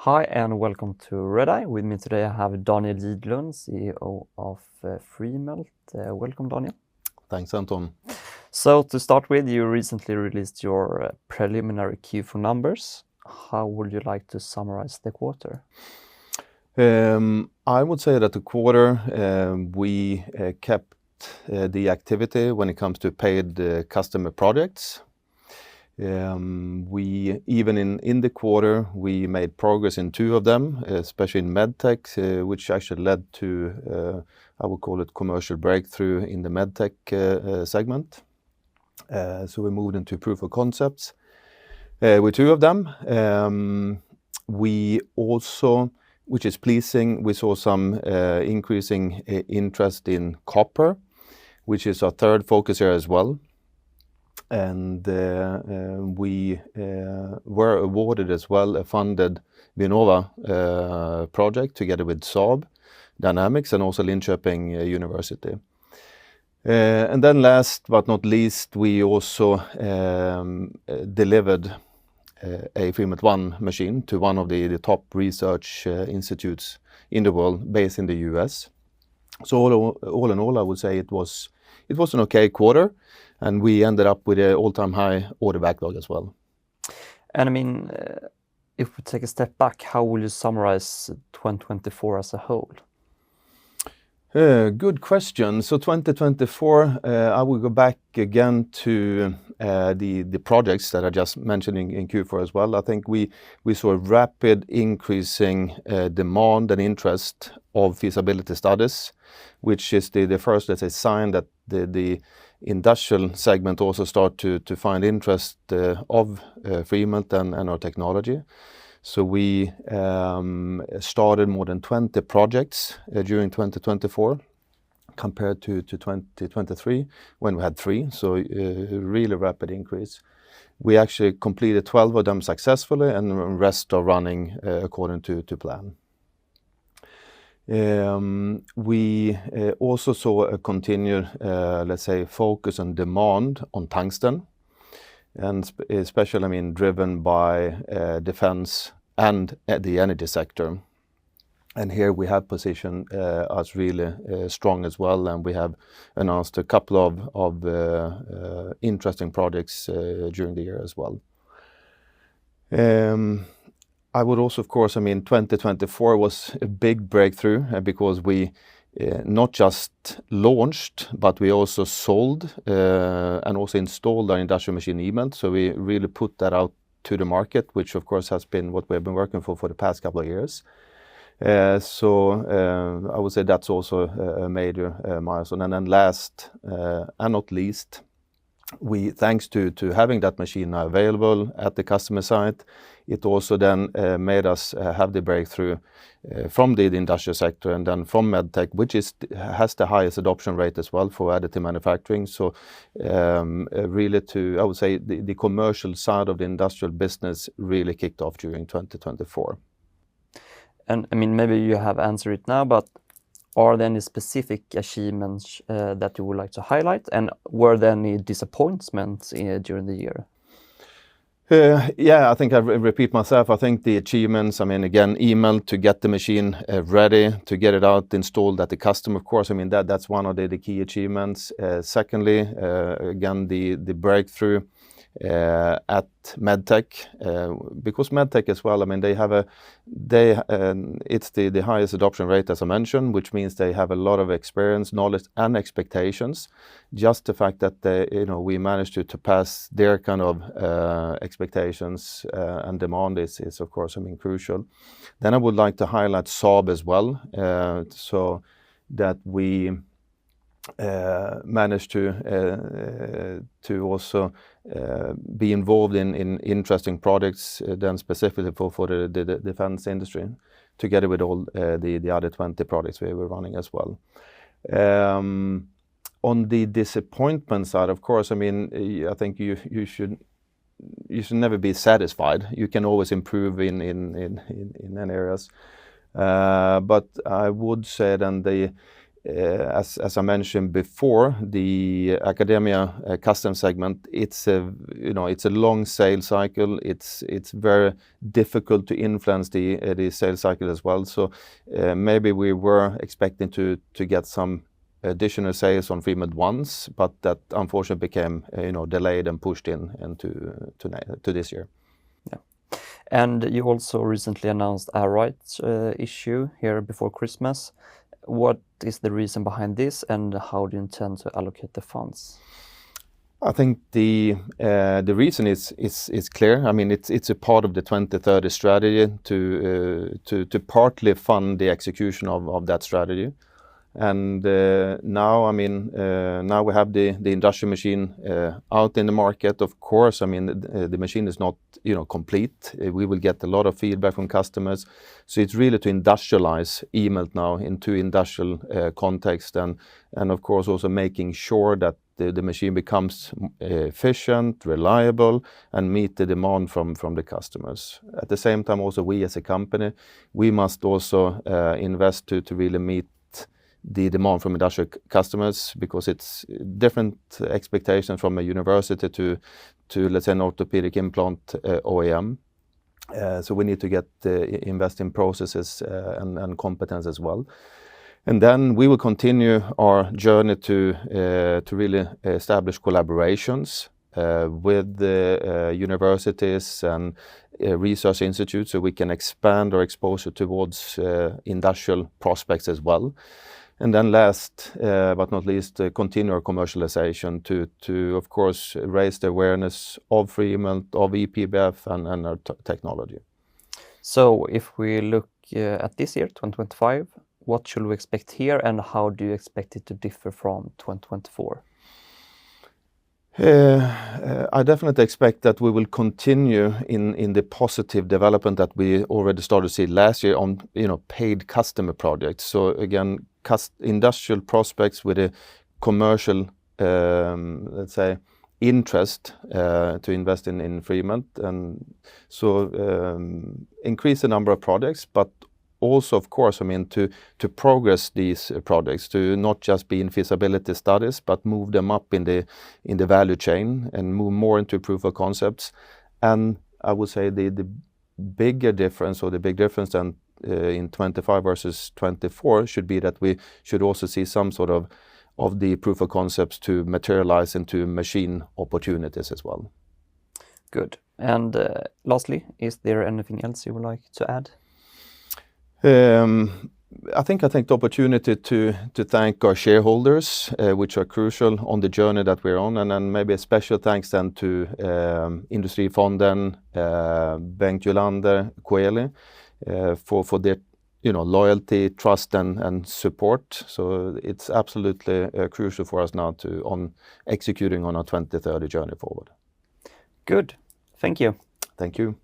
Hi and welcome to Redeye. With me today I have Daniel Lidlund, CEO of Freemelt. Welcome, Daniel. Thanks, Anton. So to start with, you recently released your preliminary Q4 numbers. How would you like to summarize the quarter? I would say that the quarter we kept the activity when it comes to paid customer projects. We even in the quarter we made progress in two of them, especially in medtech, which actually led to I would call it commercial breakthrough in the medtech segment. So we moved into proof of concepts with two of them. We also, which is pleasing, we saw some increasing interest in copper, which is our third focus area as well. And we were awarded as well a funded Vinnova project together with Saab Dynamics and also Linköping University. And then last but not least, we also delivered a Freemelt 1 machine to one of the top research institutes in the world based in the US. So all in all, I would say it was an okay quarter, and we ended up with an all-time high order backlog as well. And I mean, if we take a step back, how will you summarize 2024 as a whole? Good question. So 2024, I will go back again to the projects that I just mentioned in Q4 as well. I think we saw a rapid increasing demand and interest of feasibility studies, which is the first, let's say, sign that the industrial segment also start to find interest of Freemelt and our technology. So we started more than 20 projects during 2024 compared to 2023 when we had 3. So really rapid increase. We actually completed 12 of them successfully, and the rest are running according to plan. We also saw a continued, let's say, focus and demand on tungsten, and especially, I mean, driven by defense and the energy sector. And here we have positioned us really strong as well, and we have announced a couple of interesting projects during the year as well. I would also, of course, I mean, 2024 was a big breakthrough because we not just launched, but we also sold and also installed our industrial machine eMELT. So we really put that out to the market, which of course has been what we have been working for the past couple of years. So I would say that's also a major milestone. And then last and not least, we, thanks to having that machine now available at the customer site, it also then made us have the breakthrough from the industrial sector and then from medtech, which has the highest adoption rate as well for additive manufacturing. So really I would say the commercial side of the industrial business really kicked off during 2024. And I mean, maybe you have answered it now, but are there any specific achievements that you would like to highlight? And were there any disappointments during the year? Yeah, I think I repeat myself. I think the achievements, I mean, again, eMELT to get the machine ready, to get it out, installed at the customer, of course. I mean, that's one of the key achievements. Secondly, again, the breakthrough at medtech, because medtech as well, I mean, it's the highest adoption rate, as I mentioned, which means they have a lot of experience, knowledge, and expectations. Just the fact that we managed to pass their kind of expectations and demand is of course, I mean, crucial. Then I would like to highlight Saab as well, so that we managed to also be involved in interesting projects, then specifically for the defense industry, together with all the other 20 projects we were running as well. On the disappointment side, of course, I mean, I think you should never be satisfied. You can always improve in many areas, but I would say then as I mentioned before, the academia custom segment, it's a long sales cycle. It's very difficult to influence the sales cycle as well. So maybe we were expecting to get some additional sales on Freemelt once, but that unfortunately became delayed and pushed into this year. Yeah, and you also recently announced a rights issue here before Christmas. What is the reason behind this, and how do you intend to allocate the funds? I think the reason is clear. I mean, it's a part of the 2030 strategy to partly fund the execution of that strategy. And now we have the industrial machine out in the market. Of course, I mean the machine is not complete. We will get a lot of feedback from customers. So it's really to industrialize eMELT now into industrial context, and of course also making sure that the machine becomes efficient, reliable, and meet the demand from the customers. At the same time, also we as a company, we must also invest to really meet the demand from industrial customers, because it's different expectations from a university to let's say an orthopedic implant OEM. So we need to invest in processes and competence as well. And then we will continue our journey to really establish collaborations with the universities and research institutes, so we can expand our exposure towards industrial prospects as well. And then last but not least, continue our commercialization to of course raise the awareness of Freemelt, of EPBF and our technology. So if we look at this year, 2025, what should we expect here, and how do you expect it to differ from 2024? I definitely expect that we will continue in the positive development that we already started to see last year on paid customer projects. So again, industrial prospects with a commercial let's say interest to invest in Freemelt, and so increase the number of projects, but also of course to progress these projects, to not just be in feasibility studies but move them up in the value chain and move more into proof of concepts. And I would say the bigger difference, or the big difference then in 25 versus 24 should be that we should also see some sort of the proof of concepts to materialize into machine opportunities as well. Good. And lastly, is there anything else you would like to add? I think the opportunity to thank our shareholders, which are crucial on the journey that we're on, and then maybe a special thanks then to Industrifonden, Bengt Jolander, Coeli, for their loyalty, trust and support. So it's absolutely crucial for us now on executing on our 2030 journey forward. Good. Thank you. Thank you.